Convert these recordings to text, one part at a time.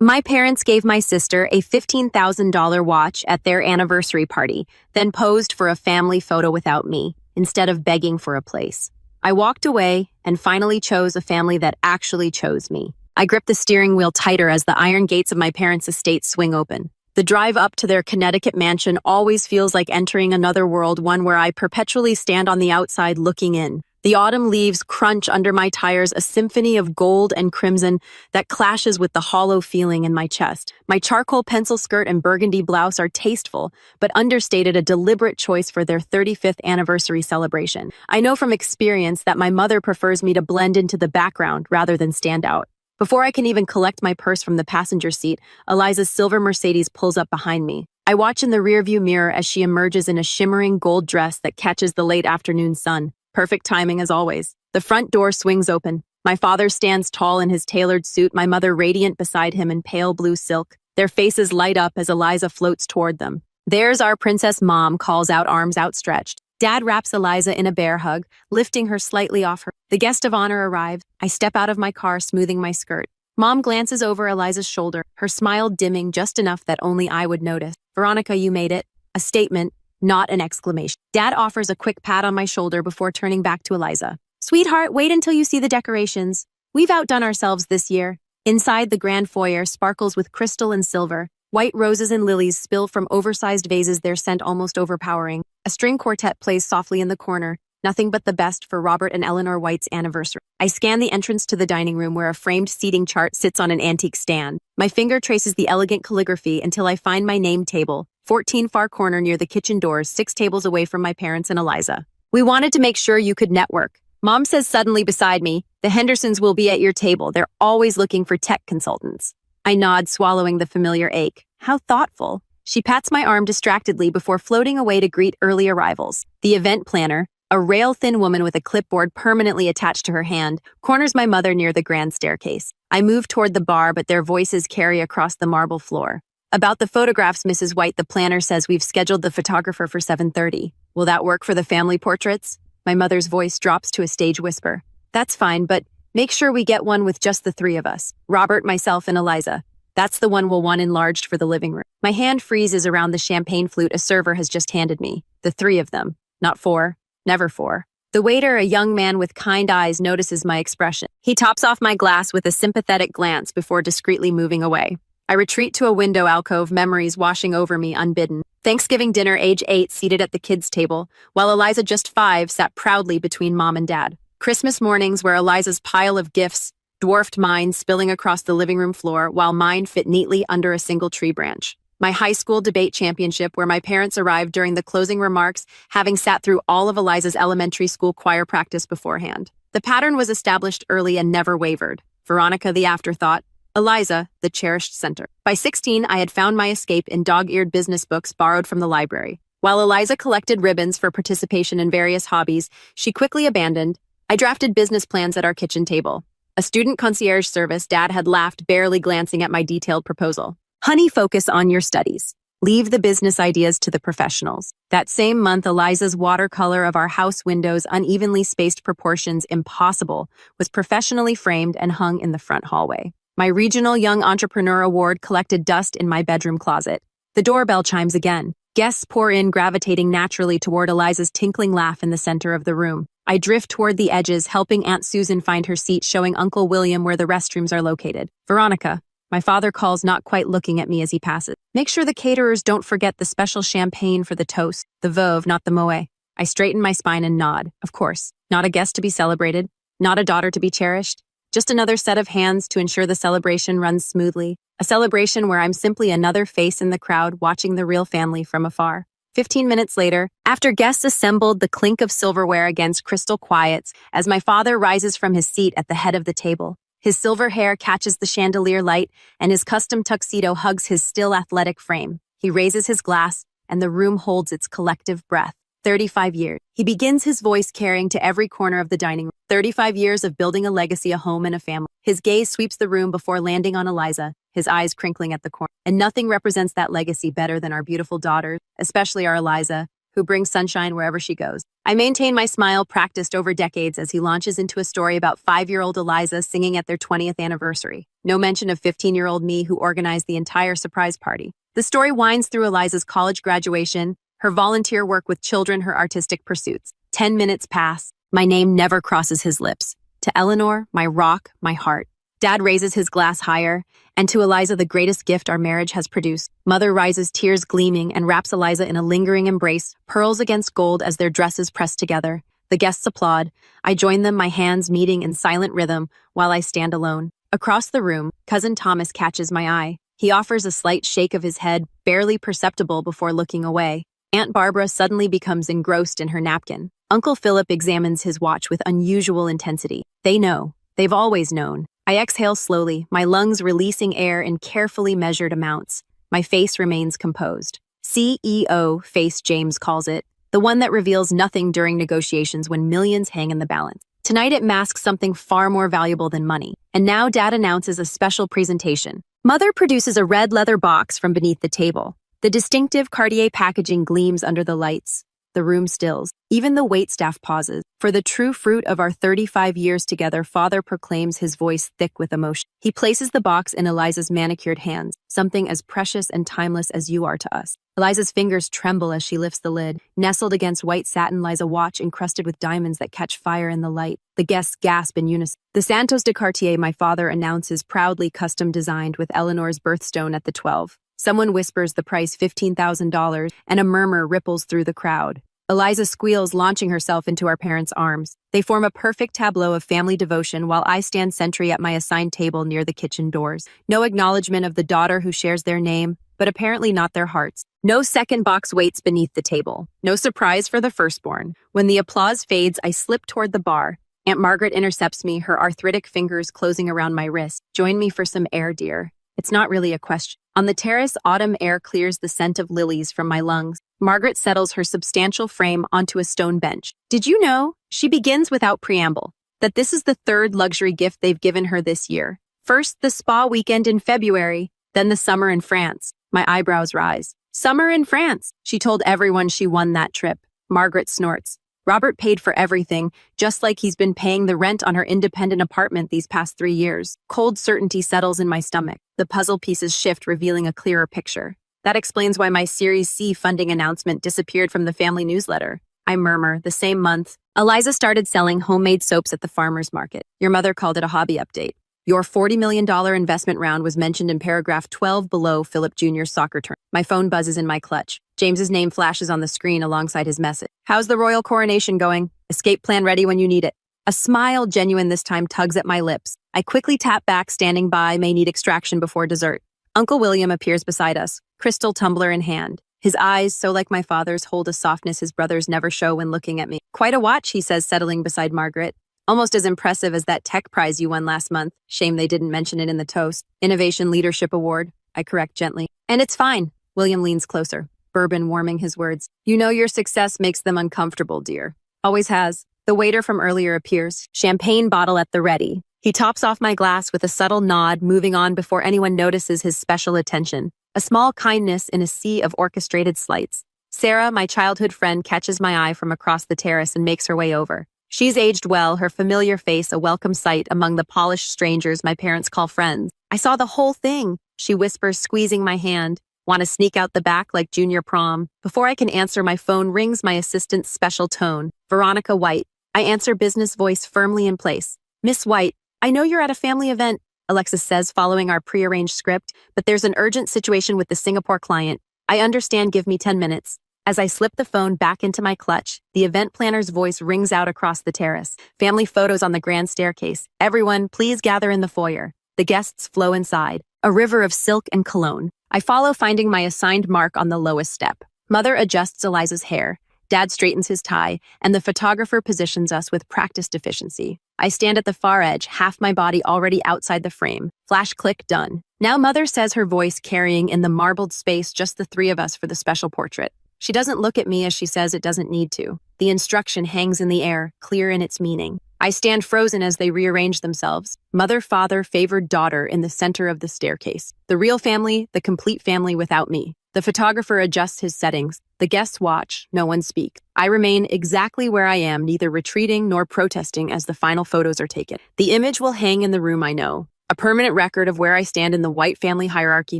My parents gave my sister a $15,000 watch at their anniversary party, then posed for a family photo without me, instead of begging for a place. I walked away and finally chose a family that actually chose me. I gripped the steering wheel tighter as the iron gates of my parents' estate swing open. The drive up to their Connecticut mansion always feels like entering another world, one where I perpetually stand on the outside looking in. The autumn leaves crunch under my tires, a symphony of gold and crimson that clashes with the hollow feeling in my chest. My charcoal pencil skirt and burgundy blouse are tasteful, but understated, a deliberate choice for their 35th anniversary celebration. I know from experience that my mother prefers me to blend into the background rather than stand out. Before I can even collect my purse from the passenger seat, Eliza's silver Mercedes pulls up behind me. I watch in the rearview mirror as she emerges in a shimmering gold dress that catches the late afternoon sun. Perfect timing as always. The front door swings open. My father stands tall in his tailored suit, my mother radiant beside him in pale blue silk. Their faces light up as Eliza floats toward them. "There's our princess," Mom calls out, arms outstretched. Dad wraps Eliza in a bear hug, lifting her slightly off her. The guest of honor arrives. I step out of my car, smoothing my skirt. Mom glances over Eliza's shoulder, her smile dimming just enough that only I would notice. "Veronica, you made it." A statement, not an exclamation. Dad offers a quick pat on my shoulder before turning back to Eliza. "Sweetheart, wait until you see the decorations. We've outdone ourselves this year." Inside, the grand foyer sparkles with crystal and silver. White roses and lilies spill from oversized vases, their scent almost overpowering. A string quartet plays softly in the corner, nothing but the best for Robert and Eleanor White's anniversary. I scan the entrance to the dining room where a framed seating chart sits on an antique stand. My finger traces the elegant calligraphy until I find my name table, 14 far corner near the kitchen doors, 6 tables away from my parents and Eliza. "We wanted to make sure you could network," Mom says suddenly beside me. "The Hendersons will be at your table. They're always looking for tech consultants." I nod, swallowing the familiar ache. How thoughtful. She pats my arm distractedly before floating away to greet early arrivals. The event planner, a rail-thin woman with a clipboard permanently attached to her hand, corners my mother near the grand staircase. I move toward the bar, but their voices carry across the marble floor. "About the photographs, Mrs. White, the planner says we've scheduled the photographer for 7:30. Will that work for the family portraits?" My mother's voice drops to a stage whisper. "That's fine, but make sure we get one with just the 3 of us. Robert, myself, and Eliza. That's the one we'll want enlarged for the living room." My hand freezes around the champagne flute a server has just handed me. The 3 of them. Not 4. Never 4. The waiter, a young man with kind eyes, notices my expression. He tops off my glass with a sympathetic glance before discreetly moving away. I retreat to a window alcove, memories washing over me unbidden. Thanksgiving dinner, age 8, seated at the kids' table, while Eliza, just 5, sat proudly between Mom and Dad. Christmas mornings, where Eliza's pile of gifts dwarfed mine, spilling across the living room floor, while mine fit neatly under a single tree branch. My high school debate championship, where my parents arrived during the closing remarks, having sat through all of Eliza's elementary school choir practice beforehand. The pattern was established early and never wavered. Veronica, the afterthought. Eliza, the cherished center. By 16, I had found my escape in dog-eared business books borrowed from the library. While Eliza collected ribbons for participation in various hobbies she quickly abandoned, I drafted business plans at our kitchen table. A student concierge service, Dad had laughed, barely glancing at my detailed proposal. "Honey, focus on your studies. Leave the business ideas to the professionals." That same month, Eliza's watercolor of our house windows' unevenly spaced proportions impossible was professionally framed and hung in the front hallway. My Regional Young Entrepreneur Award collected dust in my bedroom closet. The doorbell chimes again. Guests pour in, gravitating naturally toward Eliza's tinkling laugh in the center of the room. I drift toward the edges, helping Aunt Susan find her seat, showing Uncle William where the restrooms are located. "Veronica," my father calls, not quite looking at me as he passes. "Make sure the caterers don't forget the special champagne for the toast. The Veuve, not the Moet." I straighten my spine and nod. Of course. Not a guest to be celebrated. Not a daughter to be cherished. Just another set of hands to ensure the celebration runs smoothly. A celebration where I'm simply another face in the crowd watching the real family from afar. 15 minutes later, after guests assembled, the clink of silverware against crystal quiets as my father rises from his seat at the head of the table. His silver hair catches the chandelier light, and his custom tuxedo hugs his still athletic frame. He raises his glass, and the room holds its collective breath. 35 years. He begins, his voice carrying to every corner of the dining room. 35 years of building a legacy, a home, and a family. His gaze sweeps the room before landing on Eliza, his eyes crinkling at the corner. And nothing represents that legacy better than our beautiful daughters, especially our Eliza, who brings sunshine wherever she goes. I maintain my smile practiced over decades as he launches into a story about 5-year-old Eliza singing at their 20th anniversary. No mention of 15-year-old me who organized the entire surprise party. The story winds through Eliza's college graduation, her volunteer work with children, her artistic pursuits. 10 minutes pass. My name never crosses his lips. To Eleanor, my rock, my heart. Dad raises his glass higher, and to Eliza the greatest gift our marriage has produced. Mother rises, tears gleaming, and wraps Eliza in a lingering embrace, pearls against gold as their dresses press together. The guests applaud. I join them, my hands meeting in silent rhythm while I stand alone. Across the room, Cousin Thomas catches my eye. He offers a slight shake of his head, barely perceptible before looking away. Aunt Barbara suddenly becomes engrossed in her napkin. Uncle Philip examines his watch with unusual intensity. They know. They've always known. I exhale slowly, my lungs releasing air in carefully measured amounts. My face remains composed. CEO face, James calls it, the one that reveals nothing during negotiations when millions hang in the balance. Tonight it masks something far more valuable than money. And now Dad announces a special presentation. Mother produces a red leather box from beneath the table. The distinctive Cartier packaging gleams under the lights. The room stills. Even the waitstaff pauses. For the true fruit of our 35 years together, Father proclaims, his voice thick with emotion. He places the box in Eliza's manicured hands, something as precious and timeless as you are to us. Eliza's fingers tremble as she lifts the lid. Nestled against white satin lies a watch encrusted with diamonds that catch fire in the light. The guests gasp in unison. The Santos de Cartier, my father announces, proudly custom designed with Eleanor's birthstone at the 12. Someone whispers the price, $15,000, and a murmur ripples through the crowd. Eliza squeals, launching herself into our parents' arms. They form a perfect tableau of family devotion while I stand sentry at my assigned table near the kitchen doors. No acknowledgement of the daughter who shares their name, but apparently not their hearts. No second box waits beneath the table. No surprise for the firstborn. When the applause fades, I slip toward the bar. Aunt Margaret intercepts me, her arthritic fingers closing around my wrist. Join me for some air, dear. It's not really a question. On the terrace, autumn air clears the scent of lilies from my lungs. Margaret settles her substantial frame onto a stone bench. Did you know? She begins without preamble, that this is the third luxury gift they've given her this year. First, the spa weekend in February, then the summer in France. My eyebrows rise. Summer in France. She told everyone she won that trip. Margaret snorts. Robert paid for everything, just like he's been paying the rent on her independent apartment these past 3 years. Cold certainty settles in my stomach. The puzzle pieces shift, revealing a clearer picture. That explains why my Series C funding announcement disappeared from the family newsletter. I murmur, the same month, Eliza started selling homemade soaps at the farmer's market. Your mother called it a hobby update. Your $40 million investment round was mentioned in paragraph 12 below Philip Jr.'s soccer term. My phone buzzes in my clutch. James's name flashes on the screen alongside his message. How's the royal coronation going? Escape plan ready when you need it. A smile, genuine this time, tugs at my lips. I quickly tap back, standing by, may need extraction before dessert. Uncle William appears beside us, crystal tumbler in hand. His eyes, so like my father's, hold a softness his brothers never show when looking at me. Quite a watch, he says, settling beside Margaret. Almost as impressive as that tech prize you won last month. Shame they didn't mention it in the toast. Innovation Leadership Award, I correct gently. And it's fine. William leans closer, bourbon warming his words. You know your success makes them uncomfortable, dear. Always has. The waiter from earlier appears, champagne bottle at the ready. He tops off my glass with a subtle nod, moving on before anyone notices his special attention. A small kindness in a sea of orchestrated slights. Sarah, my childhood friend, catches my eye from across the terrace and makes her way over. She's aged well, her familiar face a welcome sight among the polished strangers my parents call friends. I saw the whole thing, she whispers, squeezing my hand. Want to sneak out the back like junior prom? Before I can answer, my phone rings, my assistant's special tone. Veronica White. I answer, business voice firmly in place. Miss White, I know you're at a family event, Alexis says, following our prearranged script, but there's an urgent situation with the Singapore client. I understand, give me 10 minutes. As I slip the phone back into my clutch, the event planner's voice rings out across the terrace. Family photos on the grand staircase. Everyone, please gather in the foyer. The guests flow inside. A river of silk and cologne. I follow, finding my assigned mark on the lowest step. Mother adjusts Eliza's hair. Dad straightens his tie, and the photographer positions us with practiced efficiency. I stand at the far edge, half my body already outside the frame. Flash click, done. Now Mother says, her voice carrying in the marbled space just the three of us for the special portrait. She doesn't look at me as she says it doesn't need to. The instruction hangs in the air, clear in its meaning. I stand frozen as they rearrange themselves. Mother, father, favored daughter in the center of the staircase. The real family, the complete family without me. The photographer adjusts his settings. The guests watch, no one speaks. I remain exactly where I am, neither retreating nor protesting as the final photos are taken. The image will hang in the room I know, a permanent record of where I stand in the white family hierarchy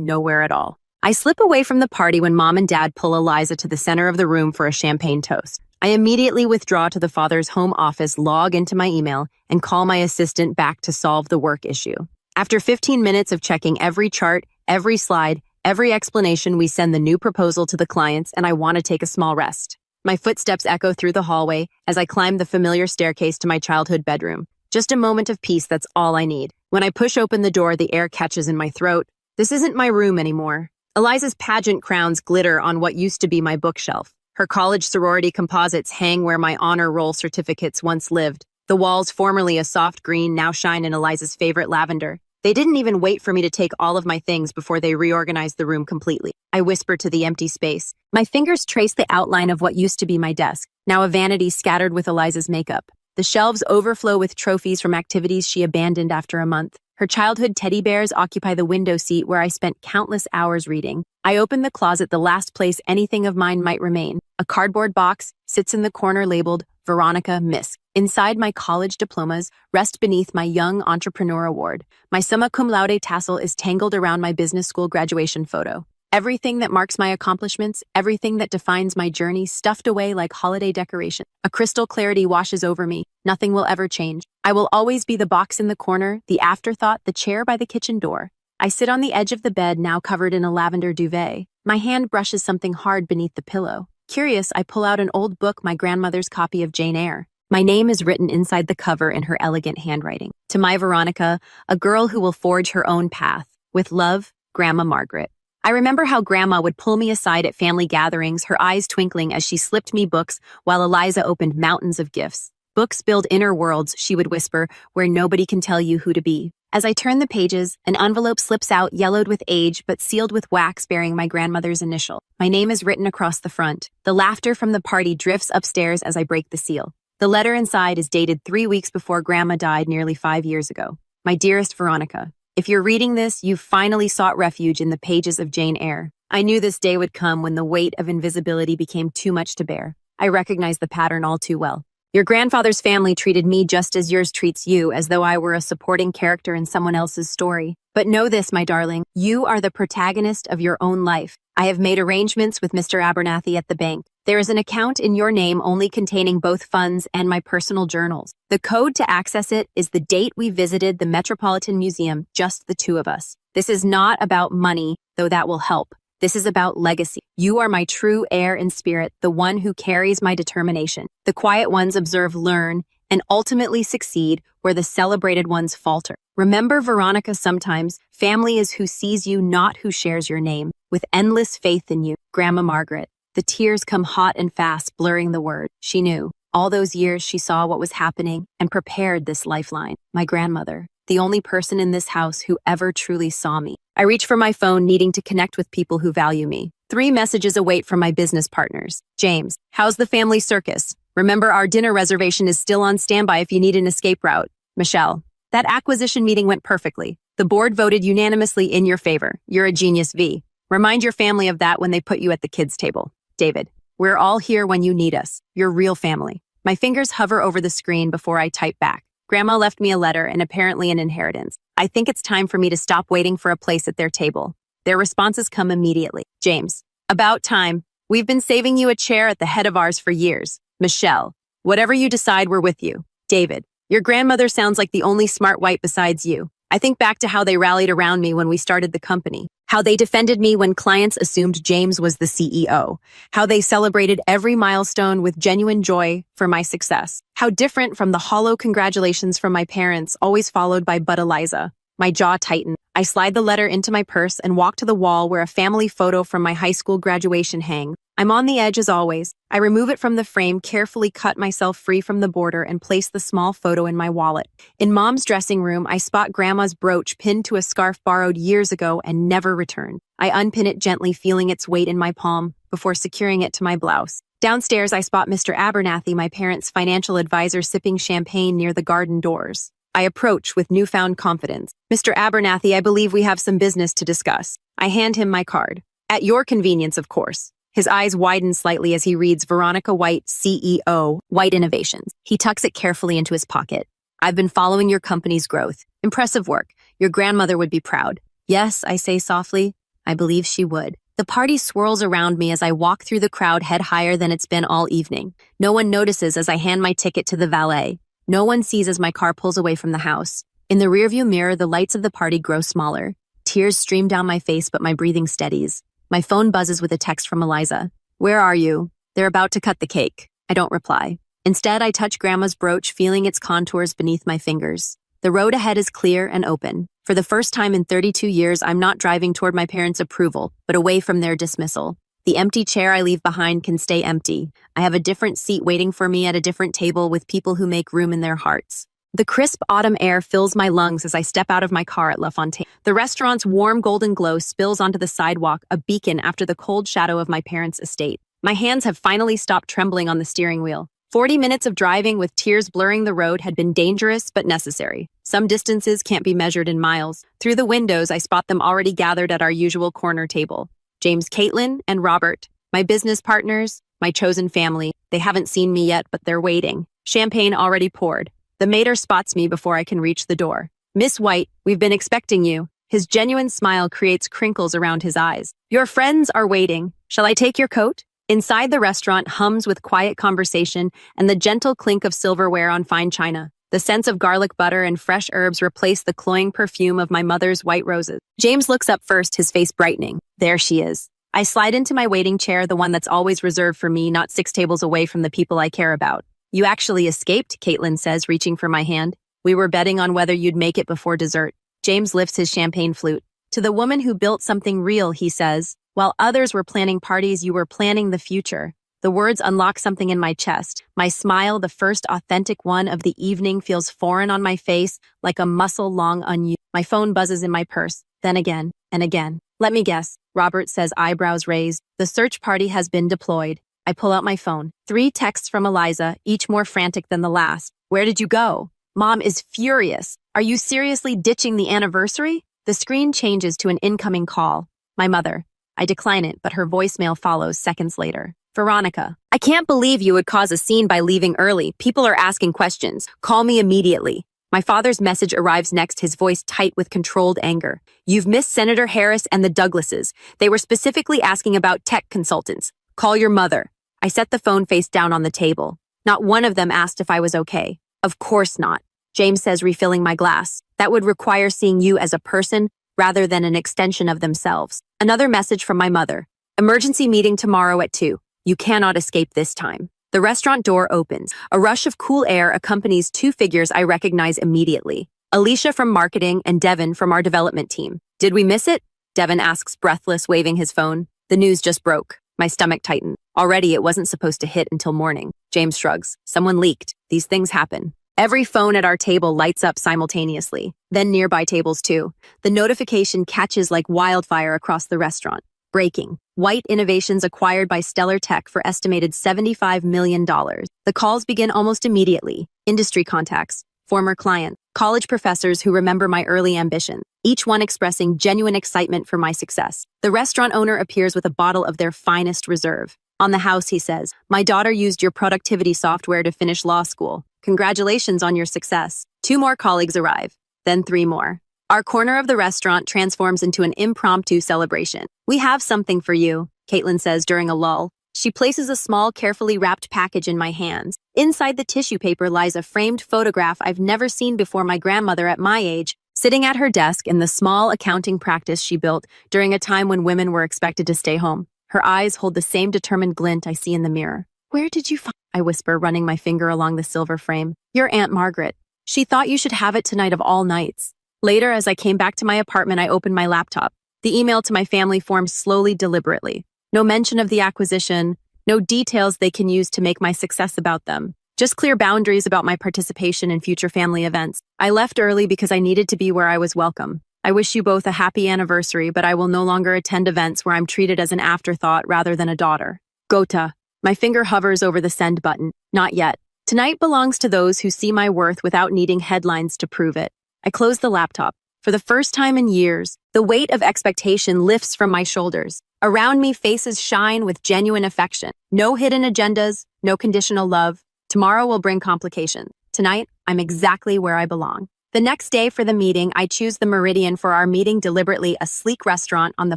nowhere at all. I slip away from the party when Mom and Dad pull Eliza to the center of the room for a champagne toast. I immediately withdraw to the father's home office, log into my email, and call my assistant back to solve the work issue. After 15 minutes of checking every chart, every slide, every explanation, we send the new proposal to the clients, and I want to take a small rest. My footsteps echo through the hallway as I climb the familiar staircase to my childhood bedroom. Just a moment of peace, that's all I need. When I push open the door, the air catches in my throat. This isn't my room anymore. Eliza's pageant crowns glitter on what used to be my bookshelf. Her college sorority composites hang where my honor roll certificates once lived. The walls, formerly a soft green, now shine in Eliza's favorite lavender. They didn't even wait for me to take all of my things before they reorganized the room completely. I whisper to the empty space. My fingers trace the outline of what used to be my desk, now a vanity scattered with Eliza's makeup. The shelves overflow with trophies from activities she abandoned after a month. Her childhood teddy bears occupy the window seat where I spent countless hours reading. I open the closet, the last place anything of mine might remain. A cardboard box sits in the corner labeled Veronica Miss. Inside, my college diplomas rest beneath my Young Entrepreneur Award. My summa cum laude tassel is tangled around my business school graduation photo. Everything that marks my accomplishments, everything that defines my journey, stuffed away like holiday decoration. A crystal clarity washes over me. Nothing will ever change. I will always be the box in the corner, the afterthought, the chair by the kitchen door. I sit on the edge of the bed, now covered in a lavender duvet. My hand brushes something hard beneath the pillow. Curious, I pull out an old book, my grandmother's copy of Jane Eyre. My name is written inside the cover in her elegant handwriting. To my Veronica, a girl who will forge her own path. With love, Grandma Margaret. I remember how Grandma would pull me aside at family gatherings, her eyes twinkling as she slipped me books while Eliza opened mountains of gifts. Books build inner worlds, she would whisper, where nobody can tell you who to be. As I turn the pages, an envelope slips out, yellowed with age, but sealed with wax bearing my grandmother's initial. My name is written across the front. The laughter from the party drifts upstairs as I break the seal. The letter inside is dated 3 weeks before Grandma died nearly 5 years ago. My dearest Veronica, if you're reading this, you've finally sought refuge in the pages of Jane Eyre. I knew this day would come when the weight of invisibility became too much to bear. I recognized the pattern all too well. Your grandfather's family treated me just as yours treats you, as though I were a supporting character in someone else's story. But know this, my darling, you are the protagonist of your own life. I have made arrangements with Mr. Abernathy at the bank. There is an account in your name only containing both funds and my personal journals. The code to access it is the date we visited the Metropolitan Museum, just the two of us. This is not about money, though that will help. This is about legacy. You are my true heir in spirit, the one who carries my determination. The quiet ones observe, learn, and ultimately succeed where the celebrated ones falter. Remember, Veronica, sometimes family is who sees you, not who shares your name. With endless faith in you, Grandma Margaret. The tears come hot and fast, blurring the word. She knew. All those years she saw what was happening and prepared this lifeline. My grandmother, the only person in this house who ever truly saw me. I reach for my phone, needing to connect with people who value me. 3 messages await from my business partners. James, how's the family circus? Remember, our dinner reservation is still on standby if you need an escape route. Michelle, that acquisition meeting went perfectly. The board voted unanimously in your favor. You're a genius, V. Remind your family of that when they put you at the kids' table. David, we're all here when you need us. Your real family. My fingers hover over the screen before I type back. Grandma left me a letter and apparently an inheritance. I think it's time for me to stop waiting for a place at their table. Their responses come immediately. James, about time. We've been saving you a chair at the head of ours for years. Michelle, whatever you decide, we're with you. David, your grandmother sounds like the only smart white besides you. I think back to how they rallied around me when we started the company, how they defended me when clients assumed James was the CEO, how they celebrated every milestone with genuine joy for my success, how different from the hollow congratulations from my parents, always followed by "But Eliza." My jaw tightened. I slide the letter into my purse and walk to the wall where a family photo from my high school graduation hangs. I'm on the edge as always. I remove it from the frame, carefully cut myself free from the border, and place the small photo in my wallet. In Mom's dressing room, I spot Grandma's brooch pinned to a scarf borrowed years ago and never returned. I unpin it gently, feeling its weight in my palm, before securing it to my blouse. Downstairs, I spot Mr. Abernathy, my parents' financial advisor, sipping champagne near the garden doors. I approach with newfound confidence. Mr. Abernathy, I believe we have some business to discuss. I hand him my card. At your convenience, of course. His eyes widen slightly as he reads Veronica White, CEO, White Innovations. He tucks it carefully into his pocket. I've been following your company's growth. Impressive work. Your grandmother would be proud. Yes, I say softly. I believe she would. The party swirls around me as I walk through the crowd head higher than it's been all evening. No one notices as I hand my ticket to the valet. No one sees as my car pulls away from the house. In the rearview mirror, the lights of the party grow smaller. Tears stream down my face, but my breathing steadies. My phone buzzes with a text from Eliza. Where are you? They're about to cut the cake. I don't reply. Instead, I touch Grandma's brooch, feeling its contours beneath my fingers. The road ahead is clear and open. For the first time in 32 years, I'm not driving toward my parents' approval, but away from their dismissal. The empty chair I leave behind can stay empty. I have a different seat waiting for me at a different table with people who make room in their hearts. The crisp autumn air fills my lungs as I step out of my car at La Fontaine. The restaurant's warm golden glow spills onto the sidewalk, a beacon after the cold shadow of my parents' estate. My hands have finally stopped trembling on the steering wheel. 40 minutes of driving with tears blurring the road had been dangerous but necessary. Some distances can't be measured in miles. Through the windows, I spot them already gathered at our usual corner table. James, Caitlin, and Robert, my business partners, my chosen family. They haven't seen me yet, but they're waiting. Champagne already poured. The mater spots me before I can reach the door. Miss White, we've been expecting you. His genuine smile creates crinkles around his eyes. Your friends are waiting. Shall I take your coat? Inside the restaurant hums with quiet conversation and the gentle clink of silverware on fine china. The scents of garlic butter and fresh herbs replace the cloying perfume of my mother's white roses. James looks up first, his face brightening. There she is. I slide into my waiting chair, the one that's always reserved for me, not 6 tables away from the people I care about. You actually escaped, Caitlin says, reaching for my hand. We were betting on whether you'd make it before dessert. James lifts his champagne flute. To the woman who built something real, he says, while others were planning parties, you were planning the future. The words unlock something in my chest. My smile, the first authentic one of the evening, feels foreign on my face, like a muscle-long onion. My phone buzzes in my purse, then again, and again. Let me guess, Robert says, eyebrows raised. The search party has been deployed. I pull out my phone. 3 texts from Eliza, each more frantic than the last. Where did you go? Mom is furious. Are you seriously ditching the anniversary? The screen changes to an incoming call. My mother. I decline it, but her voicemail follows seconds later. Veronica, I can't believe you would cause a scene by leaving early. People are asking questions. Call me immediately. My father's message arrives next, his voice tight with controlled anger. You've missed Senator Harris and the Douglases. They were specifically asking about tech consultants. Call your mother. I set the phone face down on the table. Not one of them asked if I was okay. Of course not. James says, refilling my glass. That would require seeing you as a person rather than an extension of themselves. Another message from my mother. Emergency meeting tomorrow at 2. You cannot escape this time. The restaurant door opens. A rush of cool air accompanies 2 figures I recognize immediately. Alicia from marketing and Devin from our development team. Did we miss it? Devin asks, breathless, waving his phone. The news just broke. My stomach tightened. Already it wasn't supposed to hit until morning. James shrugs. Someone leaked. These things happen. Every phone at our table lights up simultaneously. Then nearby tables too. The notification catches like wildfire across the restaurant. Breaking. White Innovations acquired by Stellar Tech for estimated $75 million. The calls begin almost immediately. Industry contacts, former clients, college professors who remember my early ambition, each one expressing genuine excitement for my success. The restaurant owner appears with a bottle of their finest reserve. On the house, he says, my daughter used your productivity software to finish law school. Congratulations on your success. 2 more colleagues arrive, then 3 more. Our corner of the restaurant transforms into an impromptu celebration. We have something for you, Caitlin says during a lull. She places a small, carefully wrapped package in my hands. Inside the tissue paper lies a framed photograph I've never seen before. My grandmother at my age, sitting at her desk in the small accounting practice she built during a time when women were expected to stay home. Her eyes hold the same determined glint I see in the mirror. Where did you find? I whisper, running my finger along the silver frame. Your Aunt Margaret. She thought you should have it tonight of all nights. Later, as I came back to my apartment, I opened my laptop. The email to my family formed slowly, deliberately. No mention of the acquisition, no details they can use to make my success about them. Just clear boundaries about my participation in future family events. I left early because I needed to be where I was welcome. I wish you both a happy anniversary, but I will no longer attend events where I'm treated as an afterthought rather than a daughter. Gota. My finger hovers over the send button. Not yet. Tonight belongs to those who see my worth without needing headlines to prove it. I close the laptop. For the first time in years, the weight of expectation lifts from my shoulders. Around me, faces shine with genuine affection. No hidden agendas, no conditional love. Tomorrow will bring complications. Tonight, I'm exactly where I belong. The next day for the meeting, I choose the Meridian for our meeting deliberately, a sleek restaurant on the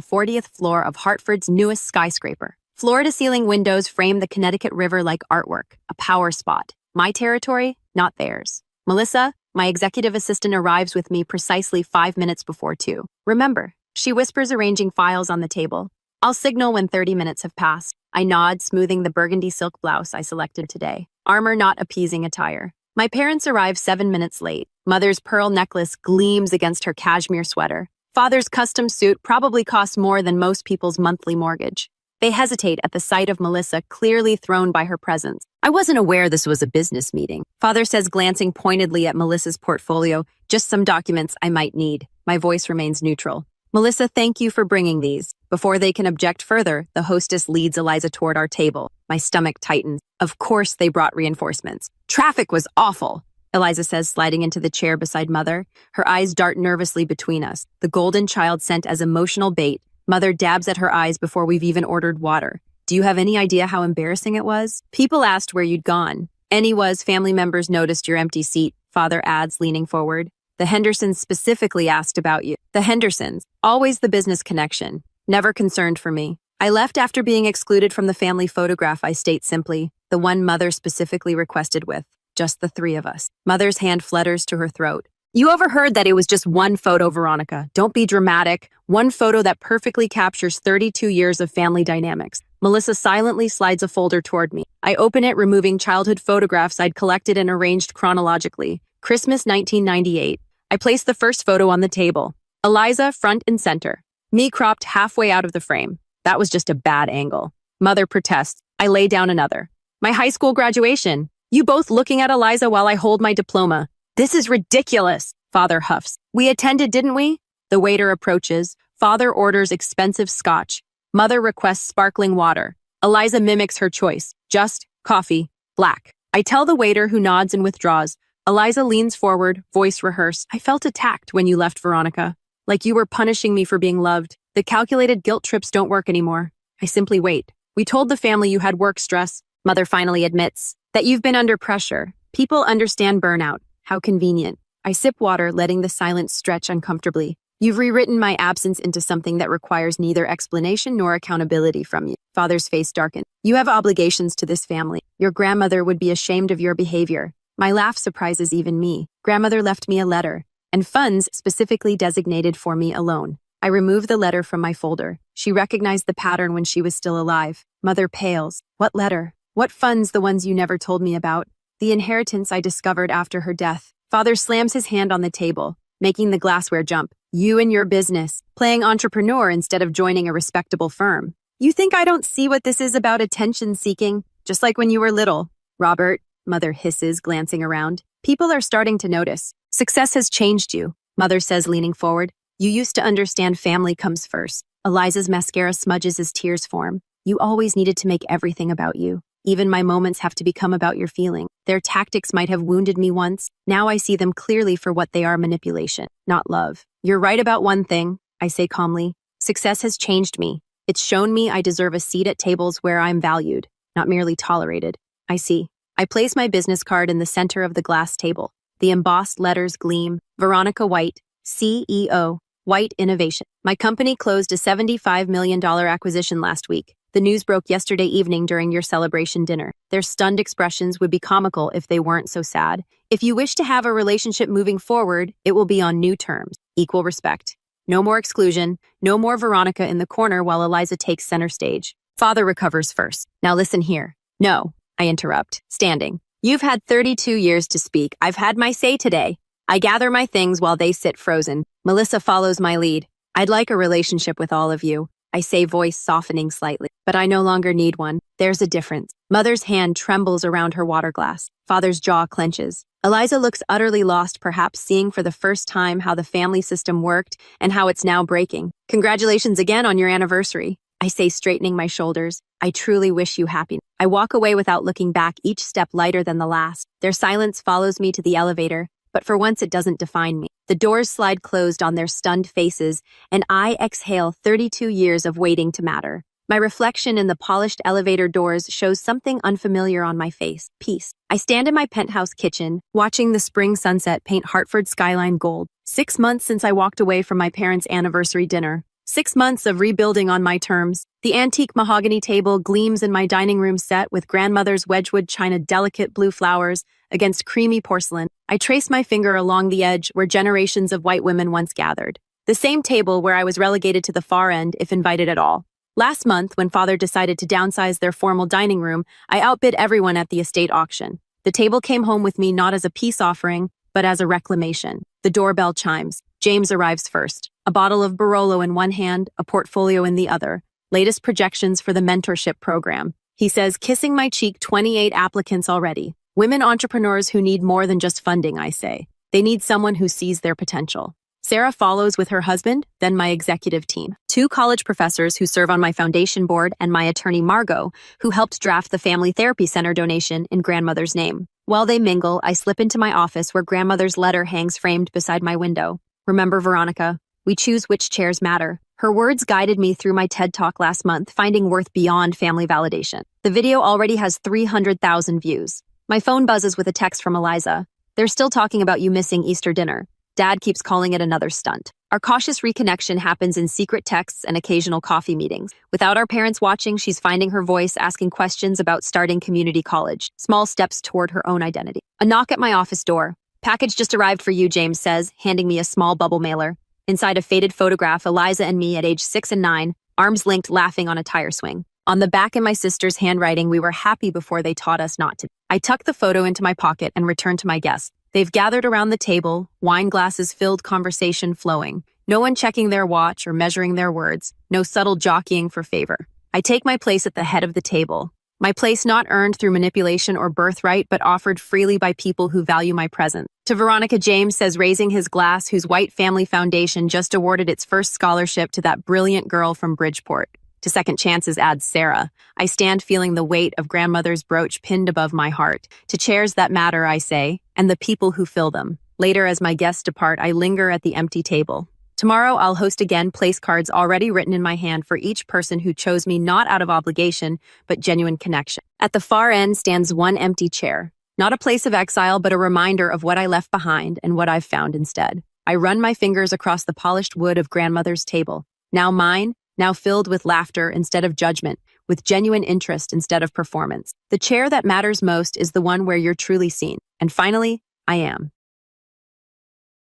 40th floor of Hartford's newest skyscraper. Floor-to-ceiling windows frame the Connecticut River like artwork, a power spot. My territory, not theirs. Melissa, my executive assistant, arrives with me precisely 5 minutes before 2. Remember, she whispers, arranging files on the table. I'll signal when 30 minutes have passed. I nod, smoothing the burgundy silk blouse I selected today. Armor not appeasing attire. My parents arrive 7 minutes late. Mother's pearl necklace gleams against her cashmere sweater. Father's custom suit probably costs more than most people's monthly mortgage. They hesitate at the sight of Melissa, clearly thrown by her presence. I wasn't aware this was a business meeting. Father says, glancing pointedly at Melissa's portfolio, just some documents I might need. My voice remains neutral. Melissa, thank you for bringing these. Before they can object further, the hostess leads Eliza toward our table. My stomach tightens. Of course they brought reinforcements. Traffic was awful, Eliza says, sliding into the chair beside Mother. Her eyes dart nervously between us. The golden child sent as emotional bait. Mother dabs at her eyes before we've even ordered water. Do you have any idea how embarrassing it was? People asked where you'd gone. Family members noticed your empty seat, Father adds, leaning forward. The Hendersons specifically asked about you. The Hendersons, always the business connection. Never concerned for me. I left after being excluded from the family photograph, I state simply. The one Mother specifically requested with. Just the three of us. Mother's hand flutters to her throat. You overheard that it was just one photo, Veronica. Don't be dramatic. One photo that perfectly captures 32 years of family dynamics. Melissa silently slides a folder toward me. I open it, removing childhood photographs I'd collected and arranged chronologically. Christmas 1998. I place the first photo on the table. Eliza, front and center. Me cropped halfway out of the frame. That was just a bad angle. Mother protests. I lay down another. My high school graduation. You both looking at Eliza while I hold my diploma. This is ridiculous, Father huffs. We attended, didn't we? The waiter approaches. Father orders expensive scotch. Mother requests sparkling water. Eliza mimics her choice. Just coffee, black. I tell the waiter, who nods and withdraws. Eliza leans forward, voice rehearsed. I felt attacked when you left, Veronica. Like you were punishing me for being loved. The calculated guilt trips don't work anymore. I simply wait. We told the family you had work stress. Mother finally admits that you've been under pressure. People understand burnout. How convenient. I sip water, letting the silence stretch uncomfortably. You've rewritten my absence into something that requires neither explanation nor accountability from you. Father's face darkened. You have obligations to this family. Your grandmother would be ashamed of your behavior. My laugh surprises even me. Grandmother left me a letter, and funds specifically designated for me alone. I remove the letter from my folder. She recognized the pattern when she was still alive. Mother pales. What letter? What funds? The ones you never told me about? The inheritance I discovered after her death. Father slams his hand on the table, making the glassware jump. You and your business, playing entrepreneur instead of joining a respectable firm. You think I don't see what this is about? Attention seeking, just like when you were little. Robert, Mother hisses, glancing around. People are starting to notice. Success has changed you, Mother says, leaning forward. You used to understand family comes first. Eliza's mascara smudges as tears form. You always needed to make everything about you. Even my moments have to become about your feeling. Their tactics might have wounded me once. Now I see them clearly for what they are: manipulation, not love. You're right about one thing, I say calmly. Success has changed me. It's shown me I deserve a seat at tables where I'm valued, not merely tolerated. I see. I place my business card in the center of the glass table. The embossed letters gleam. Veronica White, CEO, White Innovation. My company closed a $75 million acquisition last week. The news broke yesterday evening during your celebration dinner. Their stunned expressions would be comical if they weren't so sad. If you wish to have a relationship moving forward, it will be on new terms. Equal respect. No more exclusion. No more Veronica in the corner while Eliza takes center stage. Father recovers first. Now listen here. No, I interrupt, standing. You've had 32 years to speak. I've had my say today. I gather my things while they sit frozen. Melissa follows my lead. I'd like a relationship with all of you. I say, voice softening slightly, but I no longer need one. There's a difference. Mother's hand trembles around her water glass. Father's jaw clenches. Eliza looks utterly lost, perhaps seeing for the first time how the family system worked and how it's now breaking. Congratulations again on your anniversary, I say, straightening my shoulders. I truly wish you happiness. I walk away without looking back, each step lighter than the last. Their silence follows me to the elevator, but for once it doesn't define me. The doors slide closed on their stunned faces, and I exhale 32 years of waiting to matter. My reflection in the polished elevator doors shows something unfamiliar on my face. Peace. I stand in my penthouse kitchen, watching the spring sunset paint Hartford's skyline gold. 6 months since I walked away from my parents' anniversary dinner. 6 months of rebuilding on my terms. The antique mahogany table gleams in my dining room set with grandmother's Wedgwood china delicate blue flowers against creamy porcelain. I trace my finger along the edge where generations of white women once gathered. The same table where I was relegated to the far end, if invited at all. Last month, when father decided to downsize their formal dining room, I outbid everyone at the estate auction. The table came home with me not as a peace offering, but as a reclamation. The doorbell chimes. James arrives first. A bottle of Barolo in one hand, a portfolio in the other. Latest projections for the mentorship program. He says, kissing my cheek, 28 applicants already. Women entrepreneurs who need more than just funding, I say. They need someone who sees their potential. Sarah follows with her husband, then my executive team. 2 college professors who serve on my foundation board and my attorney Margot, who helped draft the Family Therapy Center donation in grandmother's name. While they mingle, I slip into my office where grandmother's letter hangs framed beside my window. Remember, Veronica, we choose which chairs matter. Her words guided me through my TED Talk last month, finding worth beyond family validation. The video already has 300,000 views. My phone buzzes with a text from Eliza. They're still talking about you missing Easter dinner. Dad keeps calling it another stunt. Our cautious reconnection happens in secret texts and occasional coffee meetings. Without our parents watching, she's finding her voice, asking questions about starting community college. Small steps toward her own identity. A knock at my office door. Package just arrived for you, James says, handing me a small bubble mailer. Inside a faded photograph, Eliza and me at age 6 and 9, arms linked, laughing on a tire swing. On the back in my sister's handwriting, we were happy before they taught us not to. I tuck the photo into my pocket and return to my guests. They've gathered around the table, wine glasses filled, conversation flowing. No one checking their watch or measuring their words. No subtle jockeying for favor. I take my place at the head of the table. My place not earned through manipulation or birthright, but offered freely by people who value my presence. To Veronica, James says, raising his glass, whose White Family Foundation just awarded its first scholarship to that brilliant girl from Bridgeport. To Second Chances adds Sarah. I stand feeling the weight of grandmother's brooch pinned above my heart. To chairs that matter, I say, and the people who fill them. Later, as my guests depart, I linger at the empty table. Tomorrow, I'll host again, place cards already written in my hand for each person who chose me not out of obligation, but genuine connection. At the far end stands one empty chair. Not a place of exile, but a reminder of what I left behind and what I've found instead. I run my fingers across the polished wood of grandmother's table. Now mine, now filled with laughter instead of judgment, with genuine interest instead of performance. The chair that matters most is the one where you're truly seen. And finally, I am.